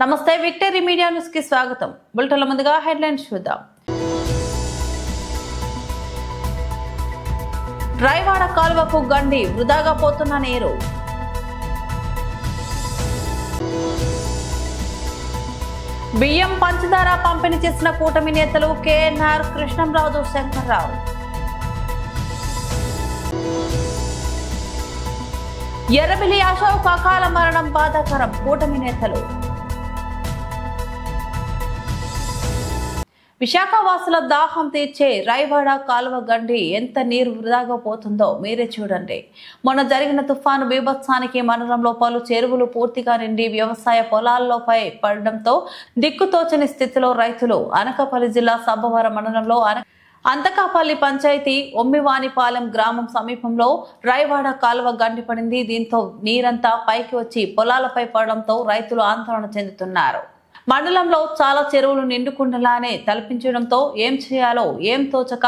నమస్తే victory media news కి స్వాగతం. బులెటిన్ల ముందుగా హెడ్లైన్స్ చూద్దాం. రాయవాడ కాలువకు గండి వృధాగా పోతున్న నీరు. బియ్యం పంచదార పంపిణీ చేసిన కూటమి నేతలు కేఎన్ఆర్, కృష్ణంరాజు, శంకర్రావు. ఎర్రబెల్లి అశోక్ అకాల మరణం బాధాకరం, కూటమి నేతలు. విశాఖ వాసుల దాహం తీర్చే రాయవాడ కాలువ గండి ఎంత నీరు వృధాగా పోతుందో మీరే చూడండి. మొన్న జరిగిన తుఫాను బీభత్సానికి మండలంలో పలు చెరువులు పూర్తిగా నిండి వ్యవసాయ పొలాల్లోపై పడడంతో దిక్కుతోచని స్థితిలో రైతులు. అనకాపల్లి జిల్లా సబ్బవరం మండలంలో అంతకాపల్లి పంచాయతీ ఒమ్మివానిపాలెం గ్రామం సమీపంలో రాయవాడ కాలువ గండి పడింది. దీంతో నీరంతా పైకి వచ్చి పొలాలపై పడడంతో రైతులు ఆందోళన చెందుతున్నారు. మండలంలో చాలా చెరువులు నిండుకుండలానే తలపించడంతో ఏం చేయాలో ఏం తోచక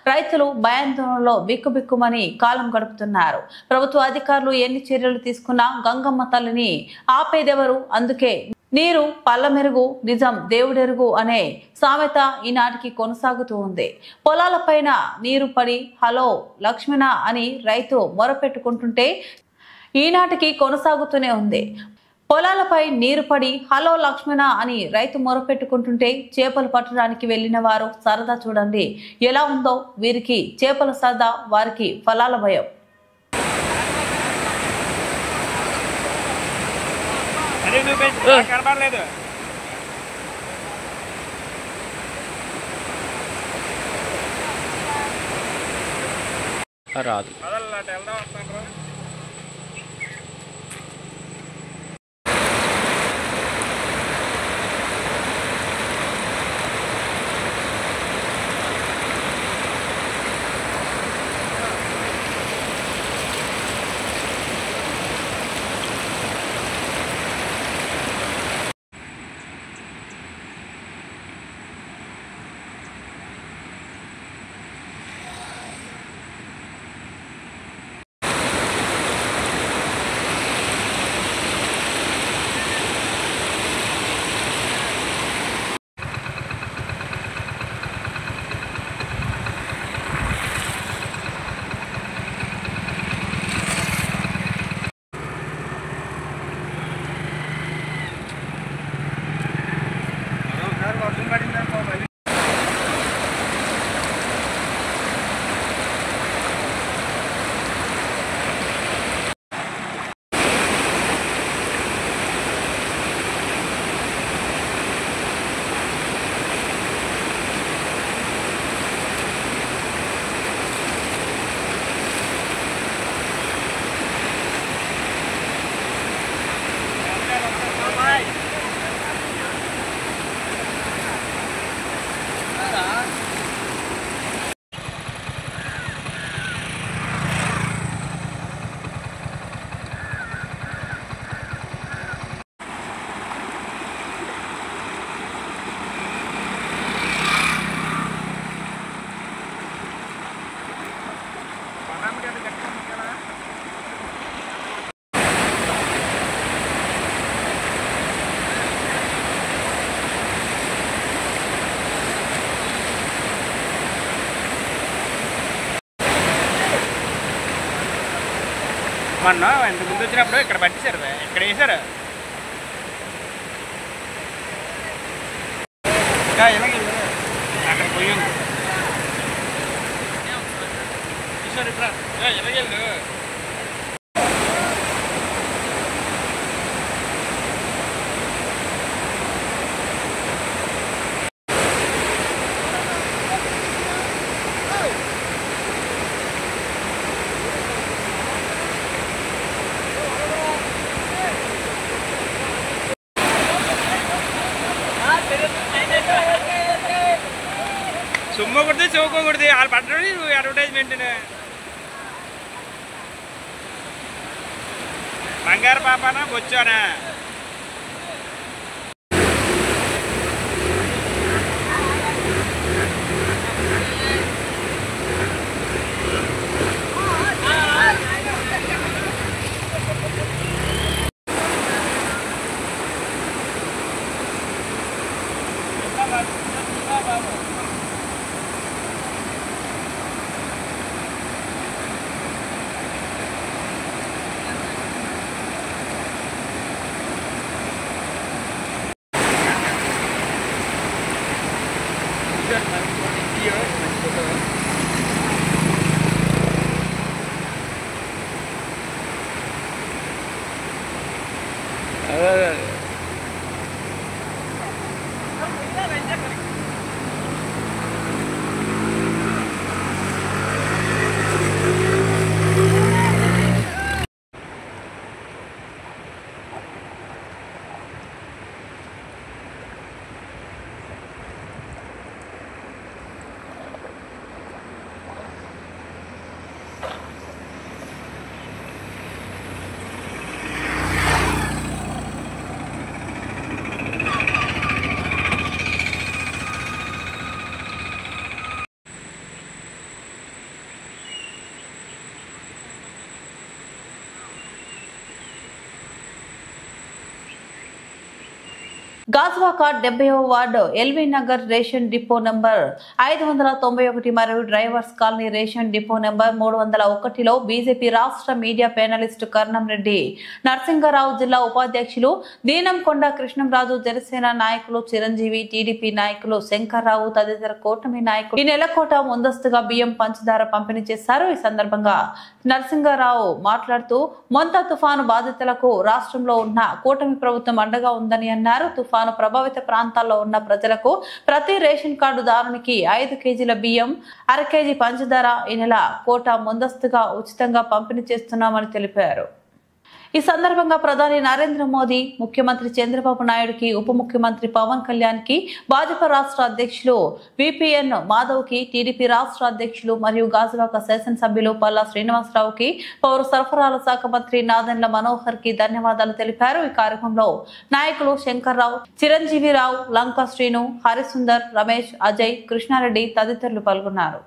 రైతులు భయాందోళనలో బిక్కుబిక్కుమని కాలం గడుపుతున్నారు. ప్రభుత్వ అధికారులు ఎన్ని చర్యలు తీసుకున్నా గంగమ్మ తల్లిని ఆపేదెవరు? అందుకే నీరు పల్లమెరుగు, నిజం దేవుడెరుగు అనే సామెత ఈనాటికి కొనసాగుతూ ఉంది. పొలాలపైన నీరు పడి హలో లక్ష్మణ అని రైతు మొరపెట్టుకుంటుంటే ఈనాటికి కొనసాగుతూనే ఉంది. పొలాలపై నీరు పడి హలో లక్ష్మణ అని రైతు మొరపెట్టుకుంటుంటే చేపలు పట్టడానికి వెళ్లిన వారు సరదా చూడండి ఎలా ఉందో. వీరికి చేపల సరదా, వారికి ఫలాల భయం. రాదు మొన్న ఇంత ముందు వచ్చినప్పుడు ఇక్కడ పట్టించారు, ఇక్కడ వేసారు. అక్కడ పోయింది ఎలాగెళ్ళు. సుమ్మ కొడితే చౌకోకూడదు, వాళ్ళు పట్టడం అడ్వర్టైజ్మెంట్. బంగారు పాపానా బొచ్చానా? గాజువాక 70వ ward L V Nagar ration depot number 591 మరియు drivers colony ration depot number 301లో బీజేపీ రాష్ట్ర మీడియా పేనలిస్టు కర్ణం రెడ్డి నరసింగరావు, జిల్లా ఉపాధ్యక్షులు దీనంకొండ కృష్ణంరాజు, జనసేన నాయకులు చిరంజీవి, టీడీపీ నాయకులు శంకర్రావు తదితర కూటమి నాయకులు ఈ నెలకోట ముందస్తుగా బియ్యం పంచదార పంపిణీ చేశారు. ఈ సందర్భంగా నరసింగరావు మాట్లాడుతూ మొంతా తుఫాను బాధితులకు రాష్ట్రంలో ఉన్న కూటమి ప్రభుత్వం అండగా ఉందని అన్నారు. తుఫాను ప్రభావిత ప్రాంతాల్లో ఉన్న ప్రజలకు ప్రతి రేషన్ కార్డు దారునికి 5 కేజీల బియ్యం, 1/2 కేజీ పంచదార ఈ నెల కోట ముందస్తుగా ఉచితంగా పంపిణీ చేస్తున్నామని తెలిపారు. ఈ సందర్భంగా ప్రధాని నరేంద్ర మోదీ, ముఖ్యమంత్రి చంద్రబాబు నాయుడుకి, ఉప ముఖ్యమంత్రి పవన్ కళ్యాణ్ కి, భాజపా రాష్ట్ర అధ్యక్షులు విపిఎన్ మాధవ్ కి, టీడీపీ రాష్ట్ర అధ్యక్షులు మరియు గాజువాక శాసనసభ్యులు పల్లా శ్రీనివాసరావుకి, పౌర సరఫరాల శాఖ మంత్రి నాదెండ్ల మనోహర్ కి ధన్యవాదాలు తెలిపారు. ఈ కార్యక్రమంలో నాయకులు శంకర్రావు, చిరంజీవిరావు, లంకా శ్రీను, హరిసుందర్, రమేష్, అజయ్, కృష్ణారెడ్డి తదితరులు పాల్గొన్నారు.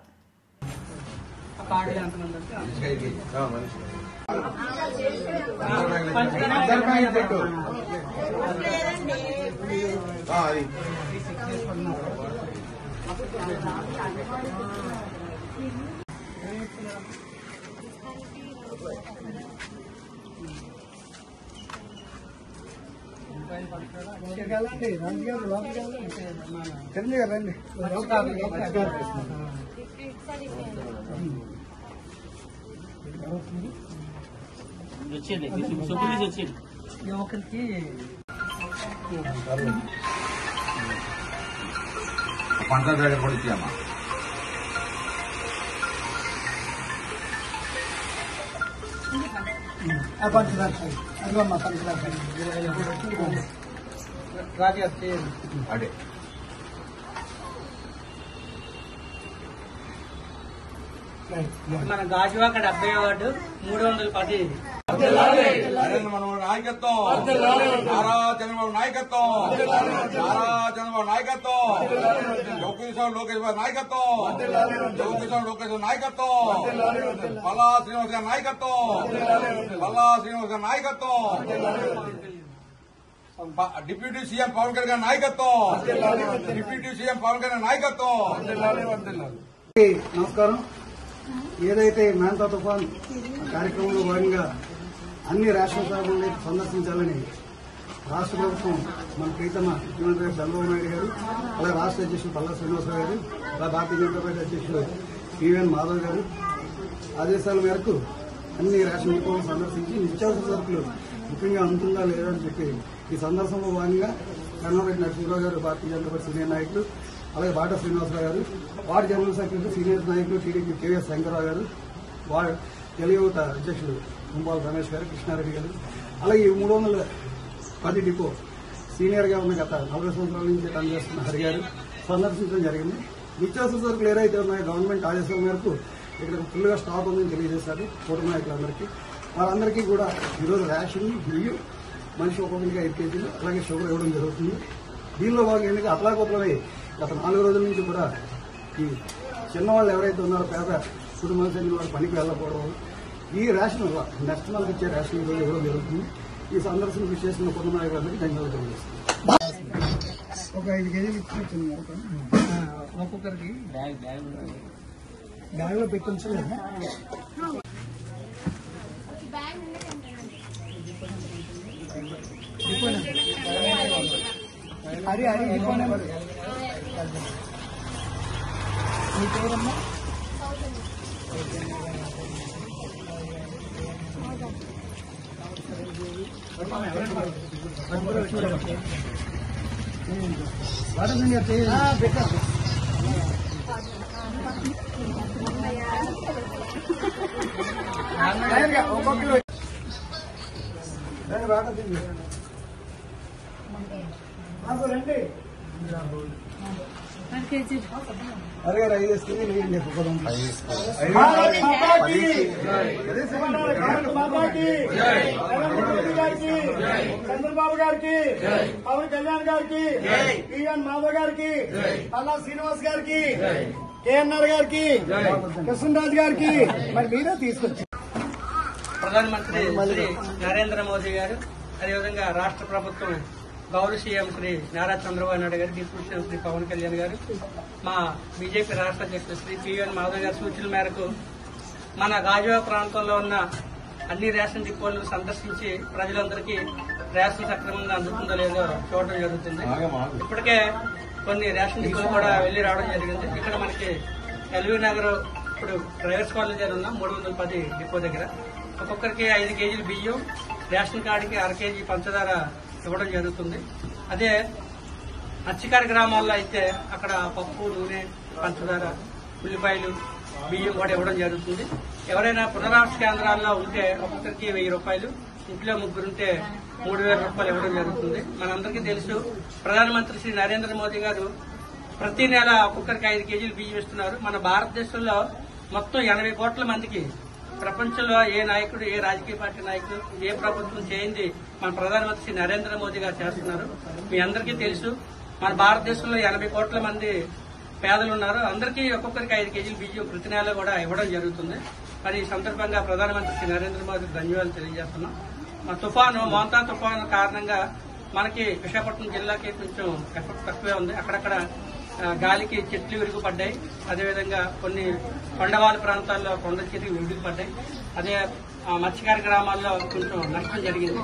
పంట బ్యాగ్ కూడా ఇచ్చామా అదే మన గాజువాక 70వ వార్డు 310 నరేంద్ర మనోహర్ నాయకత్వం, నారా చంద్రబాబు నాయకత్వం, నారా చంద్రబాబు నాయకత్వం, లోకేష్ నాయకత్వం, లోకేష్ నాయకత్వం, పల్లా శ్రీనివాస్ గారి నాయకత్వం, పల్లా శ్రీనివాస్ గారి నాయకత్వం, డిప్యూటీ సీఎం పవన్ కళ్యాణ్ గారి నాయకత్వం, డిప్యూటీ సీఎం పవన్ కళ్యాణ్ నాయకత్వం. నమస్కారం. ఏదైతే మాంతా తుఫాన్ కార్యక్రమంలో భాగంగా అన్ని రాష్ట్ర శాఖలను సందర్శించాలని రాష్ట్ర ప్రభుత్వం మన ప్రీతమ ముఖ్యమంత్రి చంద్రబాబు నాయుడు గారు, అలాగే రాష్ట్ర అధ్యక్షులు పల్లా శ్రీనివాసరావు గారు, అలాగే భారతీయ జనతా పార్టీ అధ్యక్షులు పివిఎన్ మాధవ్ గారు ఆదేశాల మేరకు అన్ని రేషన్ డిపోలను సందర్శించి నిత్యావసర సరుకులు ముఖ్యంగా అందుతుందా లేదా అని చెప్పి ఈ సందర్శనలో భాగంగా కర్ణారెడ్డి నరసింహరావు గారు, భారతీయ జనతా పార్టీ సీనియర్ నాయకులు, అలాగే బాటా శ్రీనివాసరావు గారు, వార్డు జనరల్ సెక్రటరీ సీనియర్ నాయకులు టీడీపీ కేవీఎస్ శంకర్రావు గారు, వార్డు తెలుగుత అధ్యక్షులు కుంబాల రమేష్ గారు, కృష్ణారెడ్డి గారు, అలాగే ఈ 310 డిపో సీనియర్ గా ఉన్న గత 40 సంవత్సరాల నుంచి పనిచేస్తున్న హరి గారు సందర్శించడం జరిగింది. నిత్యావసర సరుకులు ఏదైతే ఉన్నాయో గవర్నమెంట్ ఆదేశాల మేరకు ఇక్కడ ఫుల్ గా స్టాక్ ఉందని తెలియజేశారు కూటమి నాయకులందరికీ. వాళ్ళందరికీ కూడా ఈరోజు రేషన్, బియ్యం మనిషి ఒక్కొక్కరికి 5 కేజీలు అలాగే షుగర్ ఇవ్వడం జరుగుతుంది. దీనిలో భాగంగా ఎందుకంటే అతలాకుతలమై గత 4 రోజుల నుంచి కూడా ఈ చిన్నవాళ్ళు ఎవరైతే ఉన్నారో పేద కుటుంబాలకు చెందిన వాళ్ళు పనికి వెళ్ళకపోవడం, ఈ రేషన్ నెక్స్ట్ మంత్ ఇచ్చే రేషన్ ఈరోజు ఇవ్వడం జరుగుతుంది. ఈ సందర్శనకు విచ్చేసిన కుటుంబ నాయకులందరికీ ధన్యవాదాలు తెలియజేస్తున్నాను. ఒక 5 కేజీలు ఇచ్చి ఒక్కొక్కరికి బ్యాగ్ లో పెట్టించు. హరి డిపో నెంబర్ మీ పేరమ్మా? రండి అడిగారు 5 కేజీలు చంద్రబాబు గారికి, పవన్ కళ్యాణ్ గారికి, పిఎన్ మాధవ్ గారికి, పల్లా శ్రీనివాస్ గారికి, కేఎన్ఆర్ గారికి, కృష్ణరాజు గారికి మరి మీరే తీసుకొచ్చి ప్రధానమంత్రి శ్రీ నరేంద్ర మోదీ గారు, అదేవిధంగా రాష్ట్ర ప్రభుత్వం గౌరవ సీఎం శ్రీ నారా చంద్రబాబు నాయుడు గారు, డిప్యూటీ సీఎం శ్రీ పవన్ కళ్యాణ్ గారు, మా బీజేపీ రాష్ట్ర అధ్యక్షుడు శ్రీ పిఎన్ మాధవ్ గారి సూచనల మేరకు మన గాజువాక ప్రాంతంలో ఉన్న అన్ని రేషన్ డిపోలను సందర్శించి ప్రజలందరికీ రేషన్ సక్రమంగా అందుతుందో లేదో చూడడం జరుగుతుంది. ఇప్పటికే కొన్ని రేషన్ డిపోలు కూడా వెళ్లి రావడం జరిగింది. ఇక్కడ మనకి ఎల్వీ నగర్ ఇప్పుడు డ్రైవర్స్ కాలేజ్ దగ్గర ఉన్న 310 డిపో దగ్గర ఒక్కొక్కరికి 5 కేజీలు బియ్యం, రేషన్ కార్డుకి 1/2 కేజీ పంచదార ఇవ్వడం జరుగుతుంది. అదే మత్స్యకార గ్రామాల్లో అయితే అక్కడ పప్పు, నూనె, పంచదార, ఉల్లిపాయలు, బియ్యం కూడా ఇవ్వడం జరుగుతుంది. ఎవరైనా పునరావాస కేంద్రాల్లో ఉంటే ఒక్కొక్కరికి 1000 రూపాయలు, ఇంట్లో ముగ్గురుంటే 3000 రూపాయలు ఇవ్వడం జరుగుతుంది. మనందరికీ తెలుసు ప్రధానమంత్రి శ్రీ నరేంద్ర మోదీ గారు ప్రతి నెల ఒక్కొక్కరికి 5 కేజీలు బియ్యం ఇస్తున్నారు. మన భారతదేశంలో మొత్తం 80 కోట్ల మందికి, ప్రపంచంలో ఏ నాయకుడు, ఏ రాజకీయ పార్టీ నాయకుడు, ఏ ప్రభుత్వం చేయింది మన ప్రధానమంత్రి శ్రీ నరేంద్ర మోదీ గారు చేస్తున్నారు. మీ అందరికీ తెలుసు మన భారతదేశంలో 80 కోట్ల మంది పేదలు ఉన్నారు. అందరికీ ఒక్కొక్కరికి 5 కేజీలు బియ్యం ప్రతి నెల కూడా ఇవ్వడం జరుగుతుంది. మరి ఈ సందర్భంగా ప్రధానమంత్రి శ్రీ నరేంద్ర మోదీకి ధన్యవాదాలు తెలియజేస్తున్నాం. మా మోంతా తుఫాను కారణంగా మనకి విశాఖపట్నం జిల్లాకి కొంచెం ఎఫెక్ట్ తక్కువే ఉంది. అక్కడక్కడ గాలికి చెట్లు విరుగుపడ్డాయి. అదేవిధంగా కొన్ని కొండవాళ్ళ ప్రాంతాల్లో కొండ చెట్లు విరుగుపడ్డాయి. అదే మత్స్యకార గ్రామాల్లో కొంచెం నష్టం జరిగింది.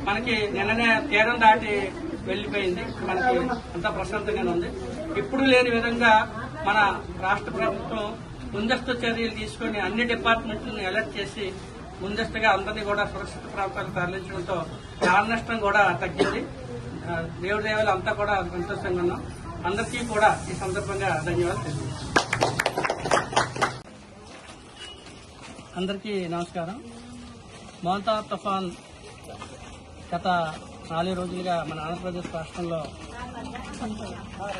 మనకి నిన్ననే తీరం దాటి వెళ్లిపోయింది. మనకి అంతా ప్రశాంతంగానే ఉంది. ఇప్పుడు లేని విధంగా మన రాష్ట్ర ప్రభుత్వం ముందస్తు చర్యలు తీసుకుని అన్ని డిపార్ట్మెంట్లను అలర్ట్ చేసి ముందస్తుగా అందరినీ కూడా సురక్షిత ప్రాంతాలకు తరలించడంతో ప్రాణ నష్టం కూడా తగ్గింది. దేవుడి దేవాలు అంతా కూడా సంతోషంగా ఉన్నాం. అందరికీ కూడా ఈ సందర్భంగా ధన్యవాదాలు తెలియజేస్తాం. అందరికీ నమస్కారం. మోంతా తుఫాన్ గత 4 రోజులుగా మన ఆంధ్రప్రదేశ్ రాష్ట్రంలో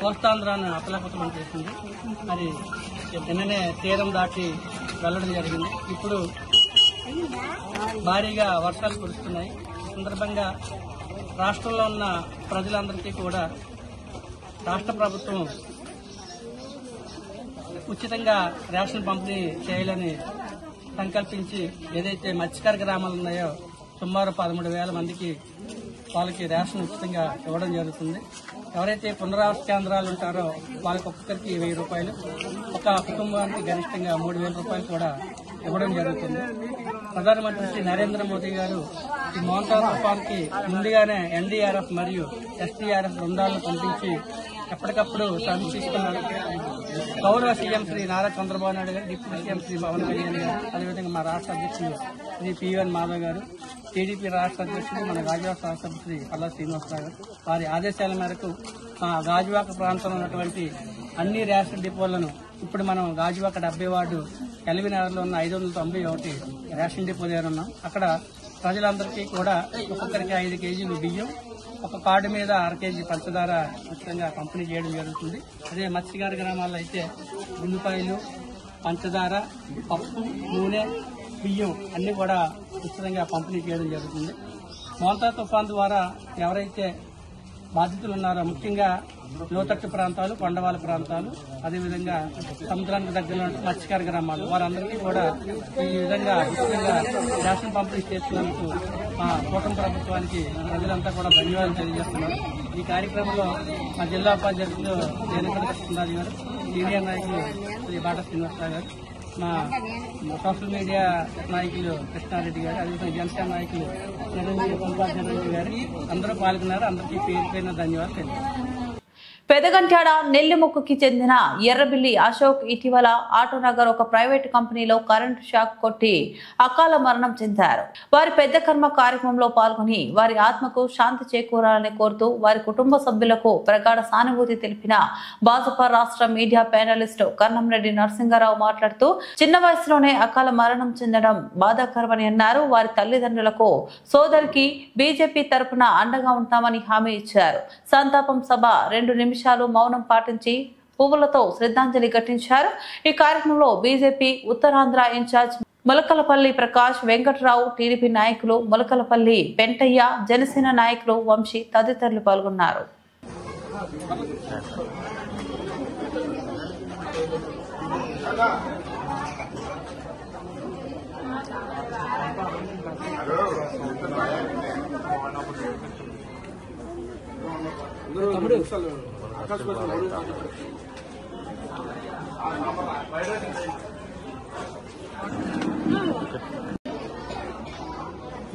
కోస్తాంధ్రాన్ని అతలాకుతలం చేసింది. మరి నిన్ననే తీరం దాటి వెళ్లడం జరిగింది. ఇప్పుడు భారీగా వర్షాలు కురుస్తున్నాయి. సందర్భంగా రాష్ట్రంలో ఉన్న ప్రజలందరికీ కూడా రాష్ట్ర ప్రభుత్వం ఉచితంగా రేషన్ పంపిణీ చేయాలని సంకల్పించి ఏదైతే మత్స్యకార గ్రామాలు ఉన్నాయో సుమారు 13,000 మందికి వాళ్ళకి రేషన్ ఉచితంగా ఇవ్వడం జరుగుతుంది. ఎవరైతే పునరావాస కేంద్రాలు ఉంటారో వాళ్ళకి ఒక్కొక్కరికి 1000 రూపాయలు, ఒక కుటుంబానికి గరిష్టంగా 3,000 రూపాయలు కూడా ఇవ్వడం జరుగుతుంది. ప్రధానమంత్రి శ్రీ నరేంద్ర మోదీ గారు ఈ మోంతా తుఫాన్కి ముందుగానే ఎన్డీఆర్ఎఫ్ మరియు ఎస్డీఆర్ఎఫ్ బృందాలను పంపించి ఎప్పటికప్పుడు సమీక్షిస్తున్నారు. గౌరవ సీఎం శ్రీ నారా చంద్రబాబు నాయుడు గారు, డిప్యూటీ సీఎం శ్రీ పవన్ కళ్యాణ్ గారు, అదేవిధంగా మా రాష్ట్ర అధ్యక్షులు శ్రీ పిఎన్ మాధవ్ గారు, టీడీపీ రాష్ట్ర అధ్యక్షులు మన గాజువాక శాసనసభ్యులు శ్రీ పల్లా శ్రీనివాసరావు గారు వారి ఆదేశాల మేరకు మా గాజువాక ప్రాంతంలో ఉన్నటువంటి అన్ని రేషన్ డిపోలను ఇప్పుడు మనం గాజువాక 70 వార్డు ఎల్వీ నగర్లో ఉన్న 591 రేషన్ డిపో దగ్గర ఉన్నాం. అక్కడ ప్రజలందరికీ కూడా ఒక్కొక్కరికి 5 కేజీలు బియ్యం, ఒక కార్డు మీద 1/2 కేజీ పంచదార ఉచితంగా పంపిణీ చేయడం జరుగుతుంది. అదే మత్స్యకార గ్రామాల్లో అయితే ఉల్లిపాయలు, పంచదార, పప్పు, నూనె, బియ్యం అన్ని కూడా ఉచితంగా పంపిణీ చేయడం జరుగుతుంది. మోంతా తుఫాన్ ద్వారా ఎవరైతే బాధితులు ఉన్నారో ముఖ్యంగా లోతట్టు ప్రాంతాలు, కొండవాళ్ళ ప్రాంతాలు, అదేవిధంగా సముద్రానికి దగ్గరలో మత్స్యకార గ్రామాలు వారందరికీ కూడా ఈ విధంగా ఉచితంగా రేషన్ పంపిణీ చేస్తున్నందుకు మా కూటమి ప్రభుత్వానికి ప్రజలంతా కూడా ధన్యవాదాలు తెలియజేస్తున్నారు. ఈ కార్యక్రమంలో మా జిల్లా ఉపాధ్యక్షులు దేనపల్లి కృష్ణరాజు గారు, సీనియర్ నాయకులు శ్రీ బాట శ్రీనివాసరావు గారు, మా సోషల్ మీడియా నాయకులు కృష్ణారెడ్డి గారు, అదేవిధంగా జనసేన నాయకులు నరేంద్ర గారు అందరూ పాల్గొన్నారు. అందరికీ పేరు పేరున ధన్యవాదాలు తెలియజేస్తున్నాను. పెదగంట్యాడ నెల్లిముక్కుకి చెందిన ఎర్రబిల్లి అశోక్ ఇటీవల ఆటోనగర్ ఒక ప్రైవేటు కంపెనీలో కరెంటు షాక్ కొట్టి అకాల మరణం చెందారు. వారి పెద్ద కర్మ కార్యక్రమంలో పాల్గొని వారి ఆత్మకు శాంతి చేకూరాలని కోరుతూ వారి కుటుంబ సభ్యులకు ప్రగాఢ సానుభూతి తెలిపిన భాజపా రాష్ట్ర మీడియా ప్యానలిస్ట్ కర్ణంరెడ్డి నరసింహారావు మాట్లాడుతూ చిన్న వయసులోనే అకాల మరణం చెందడం బాధాకరమని అన్నారు. వారి తల్లిదండ్రులకు సోదరికి బీజేపీ తరపున అండగా ఉంటామని హామీ ఇచ్చారు. సంతాపం సభ 2 నిమిషాలు మౌనం పాటించి పువ్వులతో శ్రద్ధాంజలి ఘటించారు. ఈ కార్యక్రమంలో BJP Uttarandhra incharge Molakalapalli Prakash, Venkatrao, TDP నాయకులు మొలకలపల్లి పెంటయ్య, జనసేన నాయకులు వంశీ తదితరులు పాల్గొన్నారు.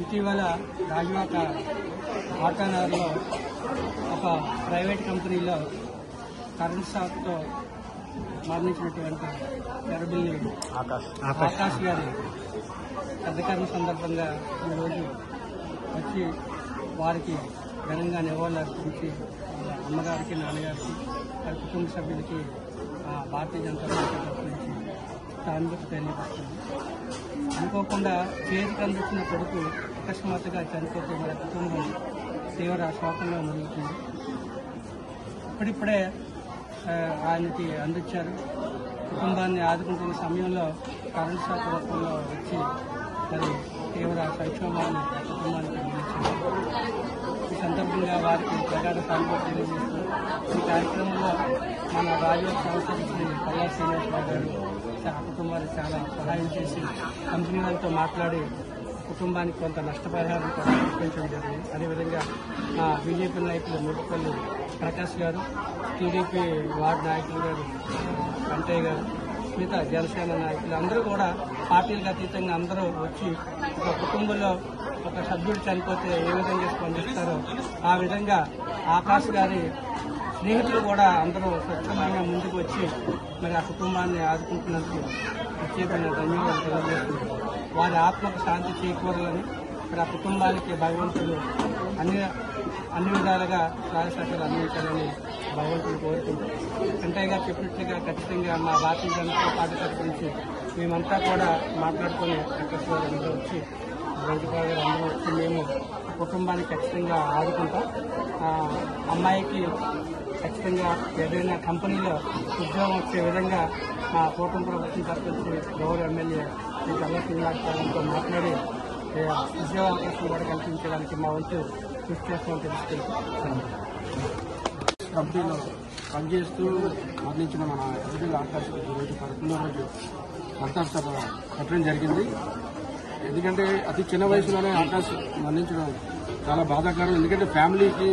ఇటీవల రాజమాత ఆటోనగర్లో ఒక ప్రైవేట్ కంపెనీలో కరెంట్ షాక్తో మరణించినటువంటి ఎర్రబిల్లి ఆకాష్ గారి పెద్దకర్మ సందర్భంగా ఈరోజు వచ్చి వారికి ఘనంగా నివాళులు అర్పించి అమ్మగారికి, నాన్నగారికి, వారి కుటుంబ సభ్యులకి భారతీయ జనతా పార్టీ తరఫు నుంచి సానుభూతి తెలియజేస్తుంది. అనుకోకుండా చేతికి అందించిన కొడుకు అకస్మాత్తుగా చనిపోతే మన కుటుంబం తీవ్ర శోకంలో మురుగుతుంది. ఇప్పుడిప్పుడే ఆయనకి అందించారు. కుటుంబాన్ని ఆదుకుంటున్న సమయంలో కరెంట్ షాక్ రూపంలో వచ్చి మరి తీవ్ర సంక్షోభాన్ని కుటుంబానికి అందించారు. ఈ సందర్భంగా వారికి ప్రగాఢ సానుభూతి తెలియజేస్తూ ఈ కార్యక్రమంలో మన రాజకీయ సంస్థ శ్రీ పల్లా శ్రీనివాసరావు గారు ఆ కుటుంబానికి చాలా సహాయం చేసి కంపెనీ వాళ్ళతో మాట్లాడి కుటుంబానికి కొంత నష్టపరిహారం కూడా ఇప్పించడం జరిగింది. అదేవిధంగా మా బీజేపీ నాయకులు ముట్టుపల్లి ప్రకాష్ గారు, టీడీపీ వార్డు నాయకులు గారు వెంకయ్య గారు, మిగతా జనసేన నాయకులు అందరూ కూడా పార్టీలకు అతీతంగా అందరూ వచ్చి ఒక కుటుంబంలో ఒక సభ్యుడు చనిపోతే ఏ విధంగా స్పందిస్తారో ఆ విధంగా ఆకాష్ గారి స్నేహితులు కూడా అందరూ స్వచ్ఛందంగా ముందుకు వచ్చి మరి ఆ కుటుంబాన్ని ఆదుకుంటున్నందుకు ప్రత్యేకమైన ధన్యవాదాలు తెలియజేస్తున్నారు. వారి ఆత్మకు శాంతి చేకూరాలని మరి ఆ కుటుంబానికి భగవంతుడు అన్ని విధాలుగా సహాయసహకారాలు అందించాలని భగవంతుడు కోరుకుంటాం. వెంకయ్య గారు చెప్పినట్లుగా ఖచ్చితంగా మా భారతీయ జనతా పార్టీ తరఫు నుంచి మేమంతా కూడా మాట్లాడుకుని వెంకటేశ్వర అందరూ వచ్చి వెంకటరావు గారు అందరూ వచ్చి మేము కుటుంబాన్ని ఖచ్చితంగా ఆదుకుంటాం. అమ్మాయికి ఖచ్చితంగా ఏదైనా కంపెనీలో ఉద్యోగం వచ్చే విధంగా మా కూటమి ప్రభుత్వం తరఫు గౌరవ ఎమ్మెల్యే పల్లా శ్రీనివాసరావుతో మాట్లాడి ఉద్యోగ అవకాశం కూడా కల్పించడానికి మా వంతు కృషి చేస్తామని తెలుసుకుంటాం. కంపెనీలో పనిచేస్తూ మరణించిన మన ఎర్రబిల్లి ఆకాష్ రోజు 11వ రోజు సంతాప సభ పెట్టడం జరిగింది. ఎందుకంటే అతి చిన్న వయసులోనే ఆకాష్ మరణించడం చాలా బాధాకరం. ఎందుకంటే ఫ్యామిలీకి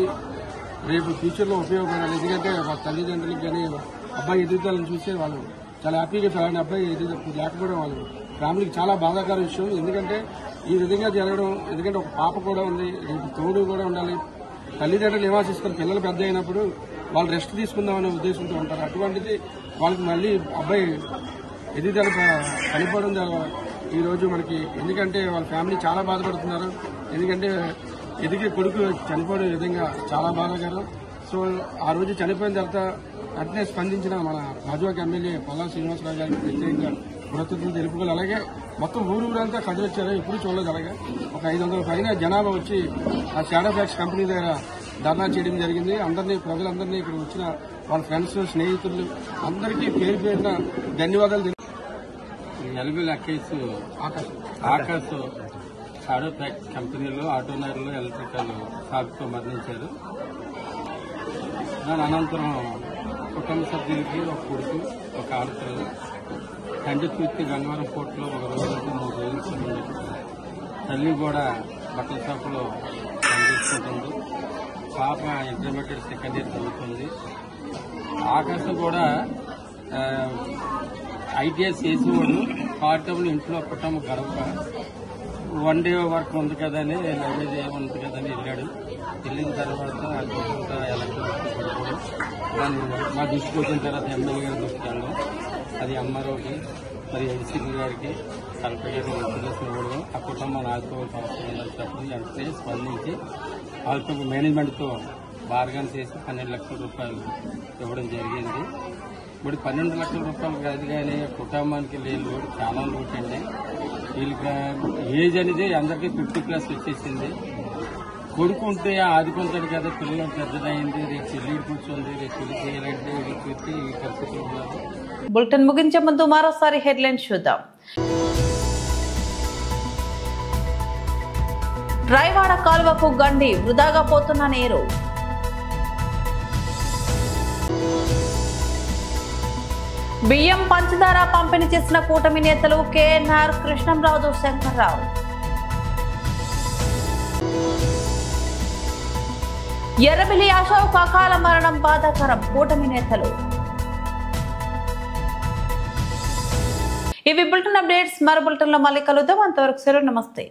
రేపు ఫ్యూచర్లో ఉపయోగపడాలి. ఎందుకంటే వాళ్ళ తల్లిదండ్రులకి కానీ అబ్బాయి ఎదుగుదలను చూస్తే వాళ్ళు చాలా హ్యాపీగా ఫీల్ అబ్బాయి లేకపోవడం వాళ్ళు ఫ్యామిలీకి చాలా బాధాకర విషయం. ఎందుకంటే ఈ విధంగా జరగడం, ఎందుకంటే ఒక పాప కూడా ఉంది, రేపు తోడు కూడా ఉండాలి. తల్లిదండ్రులు నివాసిస్తారు, పిల్లలు పెద్ద అయినప్పుడు వాళ్ళు రెస్ట్ తీసుకుందామనే ఉద్దేశంతో ఉంటారు. అటువంటిది వాళ్ళకి మళ్ళీ అబ్బాయి ఎదుగుదల చనిపోవడం ఈ రోజు మనకి, ఎందుకంటే వాళ్ళ ఫ్యామిలీ చాలా బాధపడుతున్నారు. ఎందుకంటే ఎదిగే కొడుకు చనిపోవడం విధంగా చాలా బాధాకరం. సో ఆ రోజు చనిపోయిన తర్వాత వెంటనే స్పందించిన మన రాజువాక ఎమ్మెల్యే పల్లా శ్రీనివాసరావు గారికి ప్రత్యేకంగా కృతజ్ఞతలు తెలుపుకోవాలి. అలాగే మొత్తం ఊరంతా కదిలి వచ్చారు, ఎప్పుడు చూడలేదు. అలాగే ఒక 500 పైన జనాభా వచ్చి ఆ షాడో ఫ్యాక్స్ కంపెనీ దగ్గర ధర్నా చేయడం జరిగింది. ప్రజలందరినీ ఇక్కడ వచ్చిన వాళ్ళ ఫ్రెండ్స్, స్నేహితులు అందరికీ పేరు పేరున ధన్యవాదాలు. ఎర్రబిల్లి ఆకాష్ షాడో ఫ్యాక్స్ కంపెనీలో ఆటోనగర్లో ఎలక్ట్రికల్ షాక్తో మరణించారు. దాని అనంతరం కుటుంబ సభ్యులకి ఒక కొడుకు, ఒక ఆడపిల్ల, తండ్రి పూర్తి గంగవరం కోర్టులో 1 రోజు 3 రోజులు సంబంధించి తల్లి కూడా బట్టల షాపులో పనిచేసుకుంటుంది. పాప ఇంటర్మీడియట్ సెకండ్ ఇయర్ చదువుతుంది. ఆకాశం కూడా ఐటీఎస్ చేసేవాడు. కాటబుల్ ఇంట్లో కుటుంబ గడప వన్ డే వర్క్ ఉంది కదా అని లగేజ్ ఏముంది కదా అని వెళ్ళాడు. వెళ్ళిన తర్వాత ఎలక్షన్ మా దృష్టికి వచ్చిన తర్వాత ఎమ్మెల్యే గారి దృష్టికి వెళ్ళడం, అది ఎంఆర్ఓకి మరి ఎన్సీపీ గారికి కలెక్టర్ గారికి ఇన్ఫర్మేషన్ ఇవ్వడం, ఆ కుటుంబాన్ని ఆదుకోవాల్సిన అవసరం ఉందని చెప్పడం వెంటనే స్పందించి వాళ్ళతో మేనేజ్మెంట్తో బార్గన్ చేసి 12 లక్షల రూపాయలు ఇవ్వడం జరిగింది. ఇప్పుడు 12 లక్షల రూపాయలు కాదు కానీ కుటుంబానికి లేదు చాలా లోటు అండి. వీళ్ళకి ఏజ్ అనేది అందరికీ 50+ వచ్చేసింది. కొడుకు ఉంటే ఆదుకుంటాడు కదా, పిల్లలు పెద్దదైంది, రేపు చెల్లి కూర్చోండి, రేపు పెళ్లి చేయాలంటే చూస్తే ఈ పరిస్థితులు ఉన్నారు. బులెటిన్ ముగించే ముందు మరోసారి హెడ్లైన్స్ చూద్దాం. రాయవాడ కాలువకు గండి, వృధాగా పోతున్న నీరు. బియ్యం పంచదార పంపిణీ చేసిన కూటమి నేతలు కేఎన్ఆర్, కృష్ణంరాజు, శంకర్రావు. ఎర్రబెల్లి అశోక్ అకాల మరణం బాధాకరం, కూటమి నేతలు. ఇవి బులెటిన్ అప్డేట్స్. మరో బులెటిన్ లో మళ్ళీ కలుద్దాం. అంతవరకు సెలవు, నమస్తే.